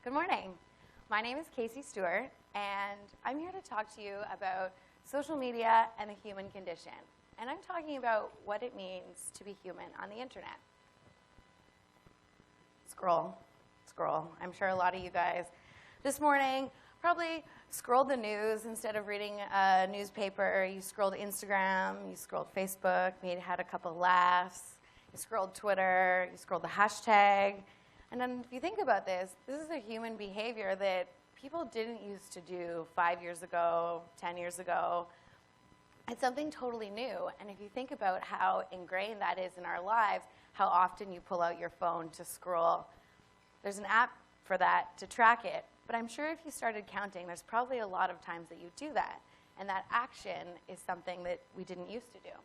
Good morning. My name is Casey Stewart, and I'm here to talk to you about social media and the human condition. And I'm talking about what it means to be human on the internet. Scroll. I'm sure a lot of you guys this morning probably scrolled the news instead of reading a newspaper. You scrolled Instagram, you scrolled Facebook, maybe had a couple laughs, you scrolled Twitter, you scrolled the hashtag. And then if you think about this is a human behavior that people didn't used to do 5 years ago, 10 years ago. It's something totally new. And if you think about how ingrained that is in our lives, how often you pull out your phone to scroll, there's an app for that to track it. But I'm sure if you started counting, there's probably a lot of times that you do that. And that action is something that we didn't used to do.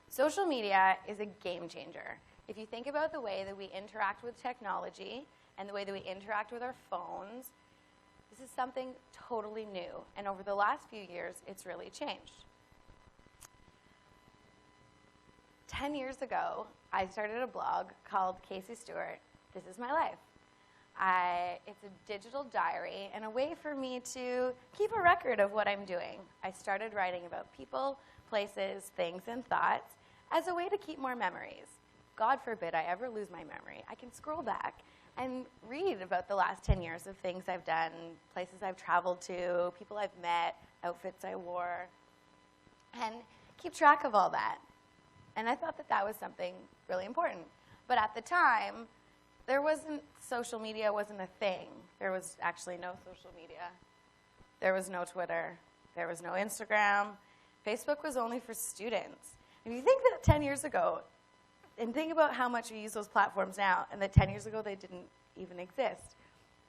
Social media is a game changer. If you think about the way that we interact with technology and the way that we interact with our phones, this is something totally new. And over the last few years, it's really changed. 10 years ago, I started a blog called Casey Stewart, This Is My Life. It's a digital diary and a way for me to keep a record of what I'm doing. I started writing about people, places, things, and thoughts as a way to keep more memories. God forbid I ever lose my memory. I can scroll back and read about the last 10 years of things I've done, places I've traveled to, people I've met, outfits I wore, and keep track of all that. And I thought that that was something really important. But at the time, social media wasn't a thing. There was actually no social media. There was no Twitter. There was no Instagram. Facebook was only for students. If you think that 10 years ago, and think about how much we use those platforms now, and that 10 years ago they didn't even exist.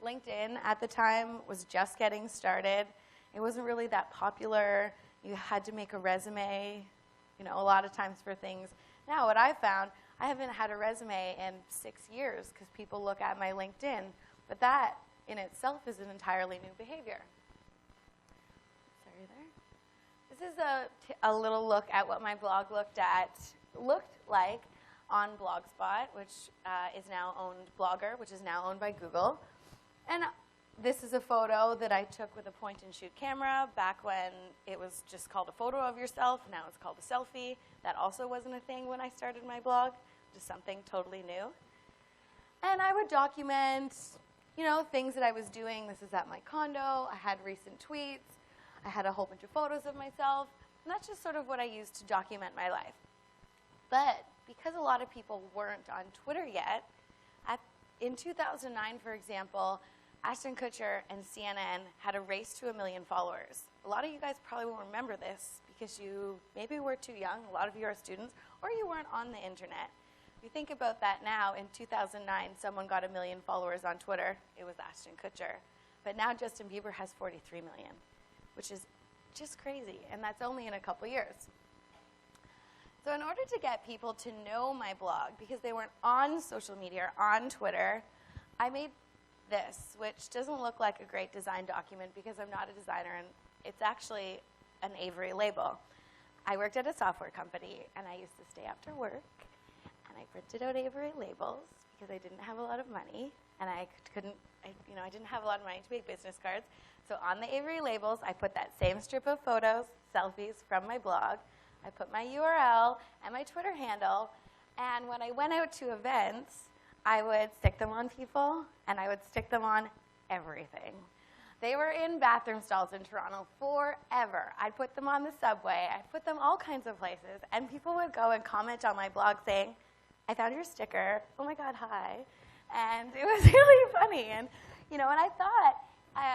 LinkedIn at the time was just getting started. It wasn't really that popular. You had to make a resume, a lot of times for things. Now what I found, I haven't had a resume in 6 years because people look at my LinkedIn, but that in itself is an entirely new behavior. Sorry there. This is a little look at what my blog looked like on Blogspot, which is now owned Blogger, which is now owned by Google. And this is a photo that I took with a point-and-shoot camera back when it was just called a photo of yourself. Now it's called a selfie. That also wasn't a thing when I started my blog, just something totally new. And I would document, things that I was doing. This is at my condo. I had recent tweets. I had a whole bunch of photos of myself. And that's just sort of what I used to document my life. But because a lot of people weren't on Twitter yet, in 2009, for example, Ashton Kutcher and CNN had a race to 1 million followers. A lot of you guys probably won't remember this because you maybe were too young, a lot of you are students, or you weren't on the internet. If you think about that now, in 2009, someone got 1 million followers on Twitter. It was Ashton Kutcher. But now Justin Bieber has 43 million, which is just crazy, and that's only in a couple years. So in order to get people to know my blog, because they weren't on social media or on Twitter, I made this, which doesn't look like a great design document because I'm not a designer, and it's actually an Avery label. I worked at a software company, and I used to stay after work, and I printed out Avery labels because I didn't have a lot of money, and I didn't have a lot of money to make business cards. So on the Avery labels, I put that same strip of photos, selfies from my blog. I put my URL and my Twitter handle, and when I went out to events, I would stick them on people, and I would stick them on everything. They were in bathroom stalls in Toronto forever. I'd put them on the subway. I'd put them all kinds of places, and people would go and comment on my blog saying, I found your sticker. Oh my God, hi. And it was really funny. And, and I thought,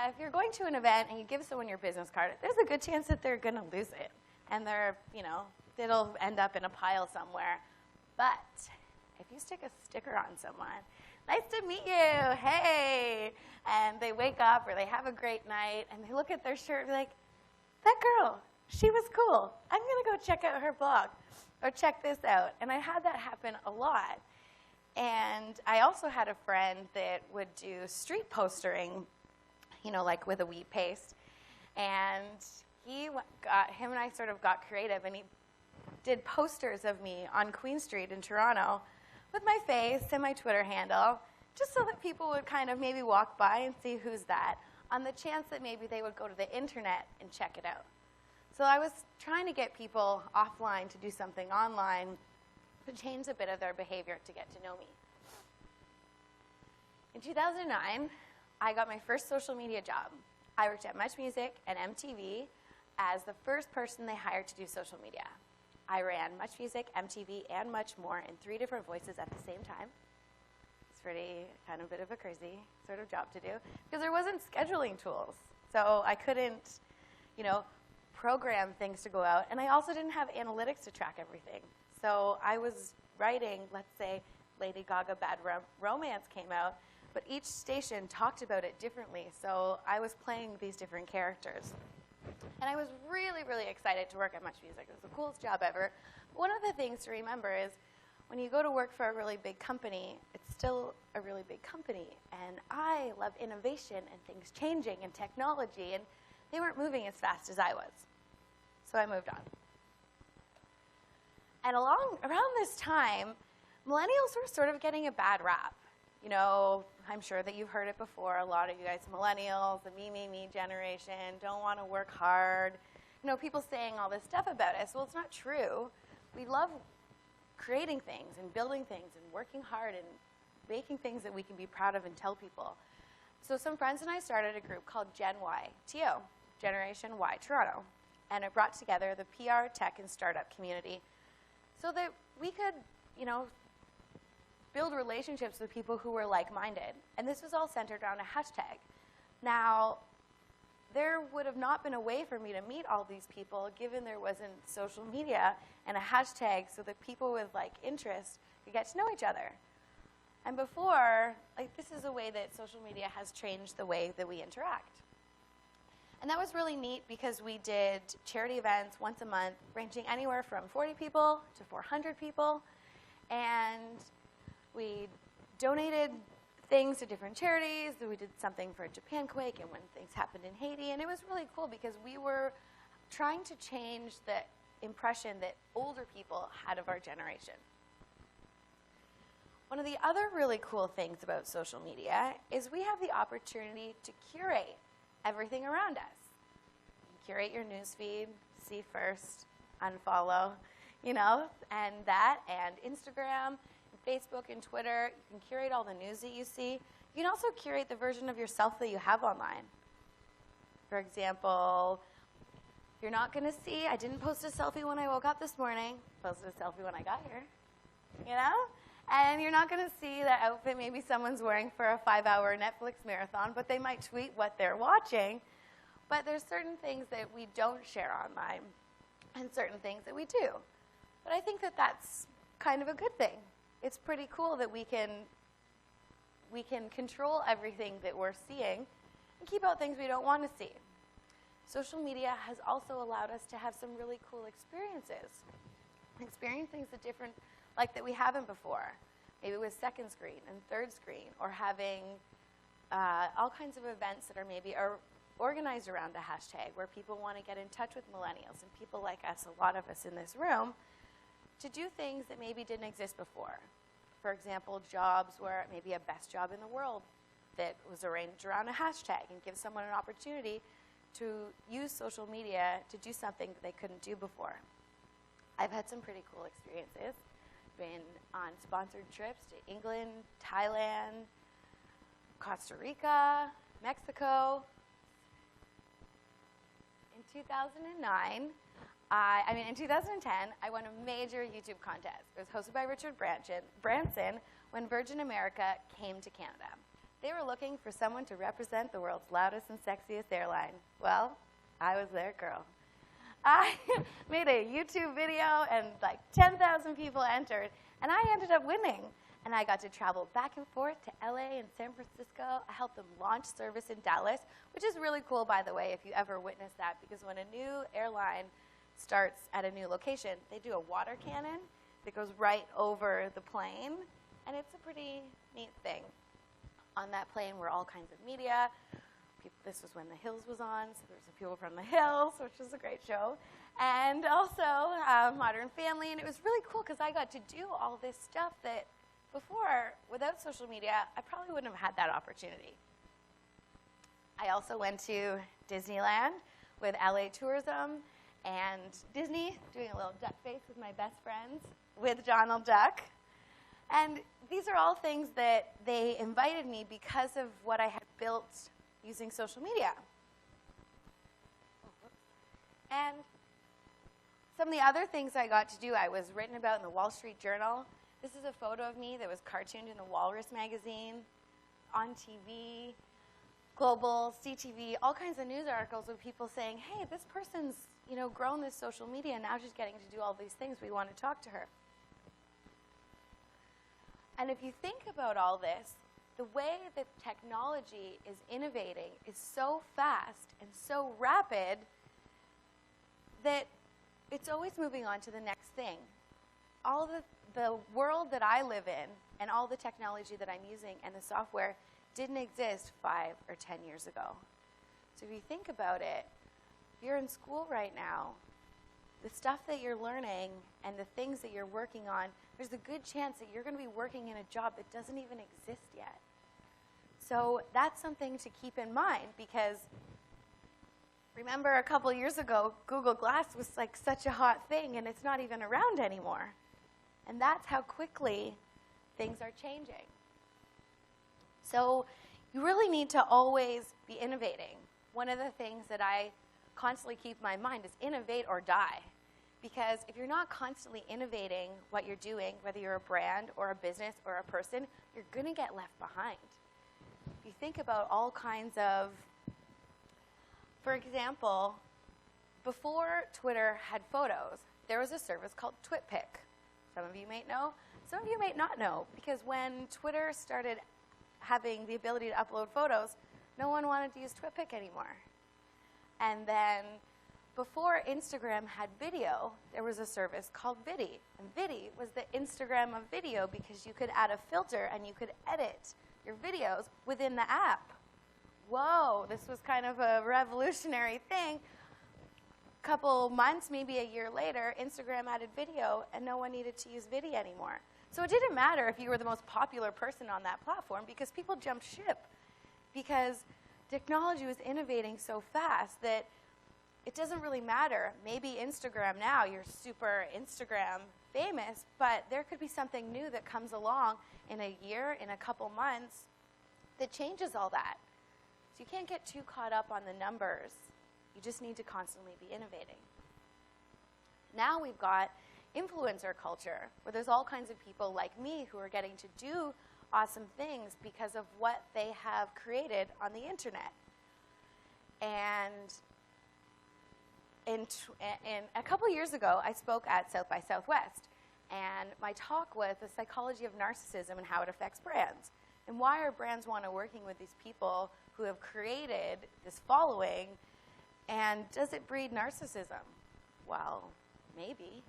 if you're going to an event and you give someone your business card, there's a good chance that they're going to lose it. And it'll end up in a pile somewhere. But if you stick a sticker on someone, nice to meet you, hey, and they wake up or they have a great night and they look at their shirt and be like, that girl, she was cool. I'm going to go check out her blog or check this out. And I had that happen a lot. And I also had a friend that would do street postering, like with a wheat paste. And him and I sort of got creative, and he did posters of me on Queen Street in Toronto with my face and my Twitter handle. just so that people would kind of maybe walk by and see who's that, on the chance that maybe they would go to the internet and check it out. So I was trying to get people offline to do something online to change a bit of their behavior to get to know me. In 2009, I got my first social media job. I worked at Much Music and MTV as the first person they hired to do social media. I ran Much Music, MTV, and much more in 3 different voices at the same time. It's pretty kind of a bit of a crazy sort of job to do because there wasn't scheduling tools. So I couldn't, program things to go out. And I also didn't have analytics to track everything. So I was writing, let's say, Lady Gaga Bad Romance came out, but each station talked about it differently. So I was playing these different characters. And I was really, really excited to work at Much Music. It was the coolest job ever. But one of the things to remember is when you go to work for a really big company, it's still a really big company. And I love innovation and things changing and technology, and they weren't moving as fast as I was. So I moved on. And around this time, millennials were sort of getting a bad rap. I'm sure that you've heard it before. A lot of you guys millennials, the me generation, don't want to work hard. People saying all this stuff about us. Well, it's not true. We love creating things and building things and working hard and making things that we can be proud of and tell people. So some friends and I started a group called Gen Y, TO, Generation Y Toronto. And it brought together the PR, tech, and startup community so that we could, build relationships with people who were like-minded. And this was all centered around a hashtag. Now, there would have not been a way for me to meet all these people given there wasn't social media and a hashtag so that people with interest could get to know each other. And before, this is a way that social media has changed the way that we interact. And that was really neat because we did charity events once a month, ranging anywhere from 40 people to 400 people. And we donated things to different charities. We did something for Japan quake and when things happened in Haiti. And it was really cool because we were trying to change the impression that older people had of our generation. One of the other really cool things about social media is we have the opportunity to curate everything around us. You can curate your newsfeed, see first, unfollow, and Instagram, and Facebook, and Twitter. You can curate all the news that you see. You can also curate the version of yourself that you have online. For example, you're not going to see, I didn't post a selfie when I woke up this morning. Posted a selfie when I got here, And you're not going to see the outfit maybe someone's wearing for a 5-hour Netflix marathon, but they might tweet what they're watching. But there's certain things that we don't share online and certain things that we do. But I think that that's kind of a good thing. It's pretty cool that we can control everything that we're seeing and keep out things we don't want to see. Social media has also allowed us to have some really cool experiences. Experience things that we haven't before. Maybe with second screen and third screen, or having all kinds of events that are organized around a hashtag where people want to get in touch with millennials and people like us, a lot of us in this room, to do things that maybe didn't exist before. For example, jobs where it may be a best job in the world that was arranged around a hashtag and give someone an opportunity to use social media to do something that they couldn't do before. I've had some pretty cool experiences. Been on sponsored trips to England, Thailand, Costa Rica, Mexico. In 2010, I won a major YouTube contest. It was hosted by Richard Branson when Virgin America came to Canada. They were looking for someone to represent the world's loudest and sexiest airline. Well, I was their girl. I made a YouTube video, and 10,000 people entered, and I ended up winning. And I got to travel back and forth to LA and San Francisco. I helped them launch service in Dallas, which is really cool, by the way, if you ever witnessed that, because when a new airline starts at a new location, they do a water cannon that goes right over the plane, and it's a pretty neat thing. On that plane were all kinds of media. This was when The Hills was on, so there were some people from The Hills, which was a great show. And also Modern Family, and it was really cool because I got to do all this stuff that before, without social media, I probably wouldn't have had that opportunity. I also went to Disneyland with LA Tourism and Disney, doing a little duck face with my best friends, with Donald Duck. And these are all things that they invited me because of what I had built using social media. And some of the other things I got to do, I was written about in the Wall Street Journal. This is a photo of me that was cartooned in the Walrus magazine, on TV, Global, CTV, all kinds of news articles with people saying, hey, this person's grown this social media, and now she's getting to do all these things. We want to talk to her. And if you think about all this, the way that technology is innovating is so fast and so rapid that it's always moving on to the next thing. All the world that I live in and all the technology that I'm using and the software didn't exist 5 or 10 years ago. So if you think about it, you're in school right now. The stuff that you're learning and the things that you're working on, there's a good chance that you're going to be working in a job that doesn't even exist yet. So that's something to keep in mind, because remember a couple years ago, Google Glass was like such a hot thing, and it's not even around anymore. And that's how quickly things are changing. So you really need to always be innovating. One of the things that I constantly keep in my mind is innovate or die. Because if you're not constantly innovating what you're doing, whether you're a brand or a business or a person, you're going to get left behind. If you think about all kinds of, for example, before Twitter had photos, there was a service called TwitPic. Some of you may know, some of you may not know, because when Twitter started having the ability to upload photos, no one wanted to use TwitPic anymore. And then before Instagram had video, there was a service called Vidi. And Vidi was the Instagram of video, because you could add a filter and you could edit your videos within the app. Whoa, this was kind of a revolutionary thing. A couple months, maybe a year later, Instagram added video and no one needed to use Vidi anymore. So it didn't matter if you were the most popular person on that platform, because people jumped ship. Because technology was innovating so fast that it doesn't really matter. Maybe Instagram now, you're super Instagram famous, but there could be something new that comes along in a year, in a couple months, that changes all that. So you can't get too caught up on the numbers. You just need to constantly be innovating. Now we've got influencer culture, where there's all kinds of people like me who are getting to do awesome things because of what they have created on the internet. And in a couple years ago, I spoke at South by Southwest, and my talk was the psychology of narcissism and how it affects brands. And why are brands want to working with these people who have created this following, and does it breed narcissism? Well, maybe.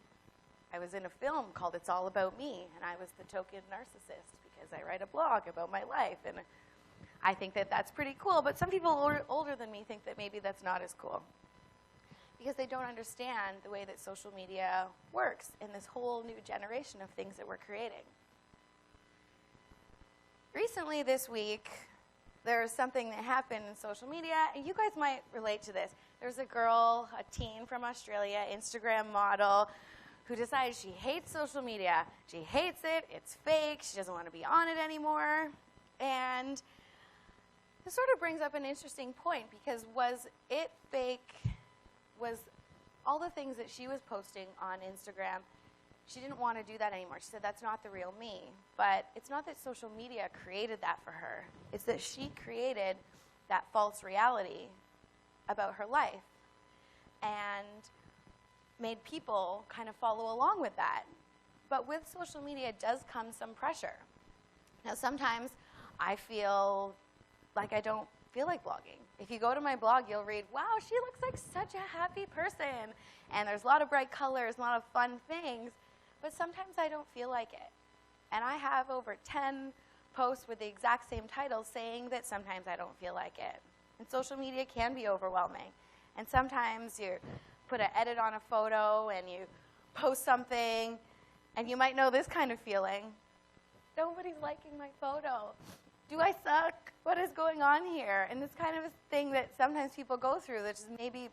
I was in a film called It's All About Me, and I was the token narcissist because I write a blog about my life, and I think that that's pretty cool, but some people older than me think that maybe that's not as cool, because they don't understand the way that social media works in this whole new generation of things that we're creating. Recently this week, there was something that happened in social media, and you guys might relate to this. There's a girl, a teen from Australia, Instagram model, who decided she hates social media. She hates it, it's fake, she doesn't want to be on it anymore. And this sort of brings up an interesting point, because was it fake? Was all the things that she was posting on Instagram, she didn't want to do that anymore. She said, that's not the real me. But it's not that social media created that for her. It's that she created that false reality about her life and made people kind of follow along with that. But with social media does come some pressure. Now, sometimes I feel like I don't feel like blogging. If you go to my blog, you'll read, wow, she looks like such a happy person. And there's a lot of bright colors, a lot of fun things. But sometimes I don't feel like it. And I have over 10 posts with the exact same title saying that sometimes I don't feel like it. And social media can be overwhelming. And sometimes you put an edit on a photo and you post something, and you might know this kind of feeling. Nobody's liking my photo. Do I suck? What is going on here? And it's kind of a thing that sometimes people go through, that is maybe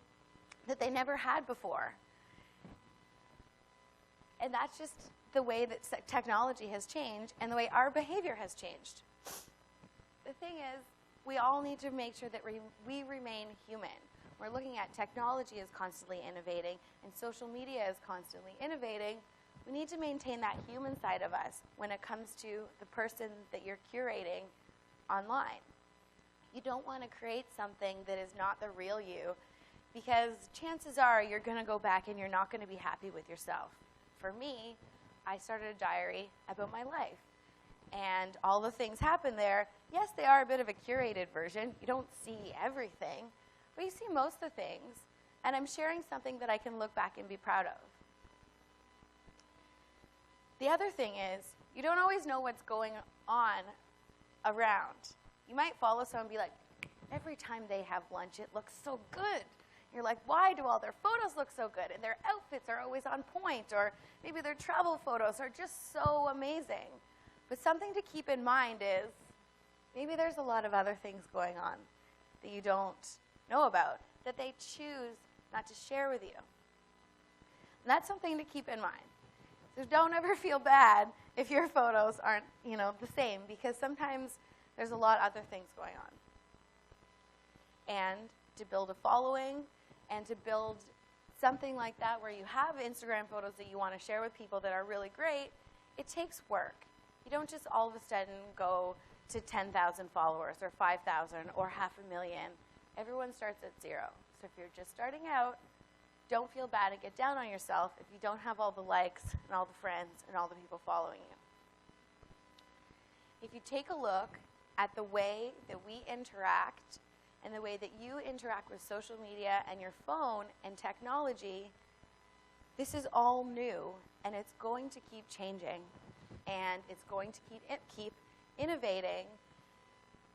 that they never had before. And that's just the way that technology has changed and the way our behavior has changed. The thing is, we all need to make sure that we remain human. We're looking at technology is constantly innovating and social media is constantly innovating. We need to maintain that human side of us when it comes to the person that you're curating online. You don't want to create something that is not the real you, because chances are you're going to go back and you're not going to be happy with yourself. For me, I started a diary about my life. And all the things happen there. Yes, they are a bit of a curated version. You don't see everything, but you see most of the things. And I'm sharing something that I can look back and be proud of. The other thing is, you don't always know what's going on around. You might follow someone and be like, every time they have lunch, it looks so good. You're like, why do all their photos look so good? And their outfits are always on point, or maybe their travel photos are just so amazing. But something to keep in mind is, maybe there's a lot of other things going on that you don't know about, that they choose not to share with you. And that's something to keep in mind. So don't ever feel bad if your photos aren't, the same, because sometimes there's a lot of other things going on. And to build a following and to build something like that where you have Instagram photos that you want to share with people that are really great, it takes work. You don't just all of a sudden go to 10,000 followers or 5,000 or 500,000. Everyone starts at 0. So if you're just starting out, don't feel bad and get down on yourself if you don't have all the likes and all the friends and all the people following you. If you take a look at the way that we interact and the way that you interact with social media and your phone and technology, this is all new, and it's going to keep changing, and it's going to keep innovating,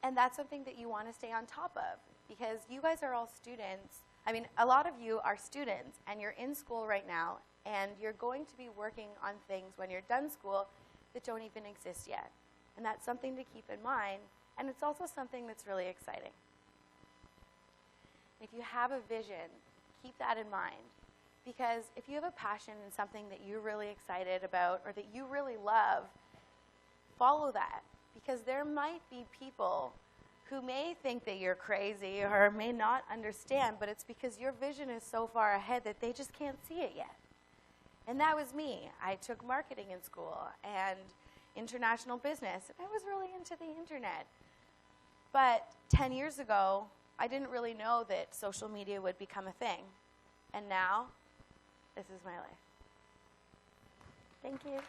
and that's something that you want to stay on top of, because you guys are all students. I mean, a lot of you are students, and you're in school right now, and you're going to be working on things when you're done school that don't even exist yet, and that's something to keep in mind, and it's also something that's really exciting. If you have a vision, keep that in mind. Because if you have a passion in something that you're really excited about or that you really love, follow that. Because there might be people who may think that you're crazy or may not understand, but it's because your vision is so far ahead that they just can't see it yet. And that was me. I took marketing in school and international business, and I was really into the internet. But 10 years ago, I didn't really know that social media would become a thing. And now, this is my life. Thank you.